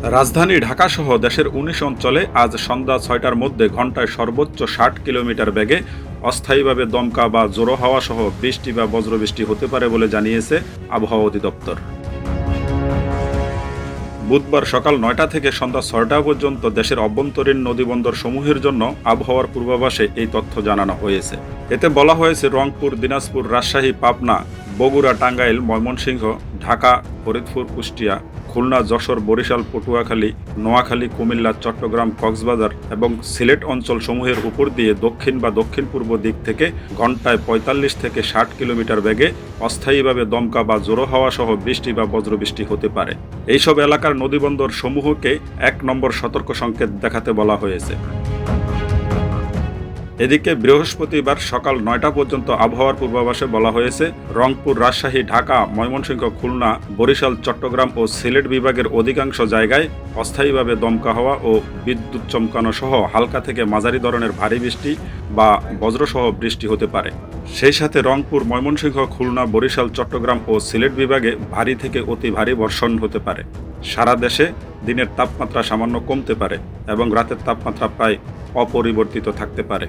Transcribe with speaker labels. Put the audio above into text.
Speaker 1: রাজধানী ঢাকাসহ দেশের ১৯ অঞ্চলে আজ সন্ধ্যা ৬টার মধ্যে ঘণ্টায় সর্বোচ্চ ৬০ কিলোমিটার বেগে অস্থায়ীভাবে দমকা বা জোড়ো হাওয়া সহ বৃষ্টি বা বজ্রবৃষ্টি হতে পারে বলে জানিয়েছে আবহাওয়া অধিদপ্তর। বুধবার সকাল ৯টা থেকে সন্ধ্যা ৬টা পর্যন্ত দেশের অভ্যন্তরীণ নদীবন্দর সমূহের জন্য আবহাওয়ার পূর্বাভাসে এই তথ্য জানানো হয়েছে। এতে বলা হয়েছে রংপুর, দিনাজপুর, রাজশাহী, পাবনা, বগুড়া, টাঙ্গাইল, ময়মনসিংহ, ঢাকা, ফরিদপুর, কুষ্টিয়া, খুলনা, যশোর, বরিশাল, পটুয়াখালী, নোয়াখালী, কুমিল্লা, চট্টগ্রাম, কক্সবাজার এবং সিলেট অঞ্চল সমূহের উপর দিয়ে দক্ষিণ বা দক্ষিণ পূর্ব দিক থেকে ঘণ্টায় ৪৫ থেকে ৬০ কিলোমিটার বেগে অস্থায়ীভাবে দমকা বা জোড়ো হাওয়া সহ বৃষ্টি বা বজ্রবৃষ্টি হতে পারে। এইসব এলাকার নদীবন্দর সমূহকে ১ নম্বর সতর্ক সংকেত দেখাতে বলা হয়েছে। এদিকে বৃহস্পতিবার সকাল ৯টা পর্যন্ত আবহাওয়ার পূর্বাভাসে বলা হয়েছে রংপুর, রাজশাহী, ঢাকা, ময়মনসিংহ, খুলনা, বরিশাল, চট্টগ্রাম ও সিলেট বিভাগের অধিকাংশ জায়গায় অস্থায়ীভাবে দমকা হওয়া ও বিদ্যুৎ চমকানো সহ হালকা থেকে মাঝারি ধরনের ভারী বৃষ্টি বা বজ্রসহ বৃষ্টি হতে পারে। সেই সাথে রংপুর, ময়মনসিংহ, খুলনা, বরিশাল, চট্টগ্রাম ও সিলেট বিভাগে ভারী থেকে অতি ভারী বর্ষণ হতে পারে। সারা দেশে দিনের তাপমাত্রা সামান্য কমতে পারে এবং রাতের তাপমাত্রা প্রায় অপরিবর্তিত থাকতে পারে।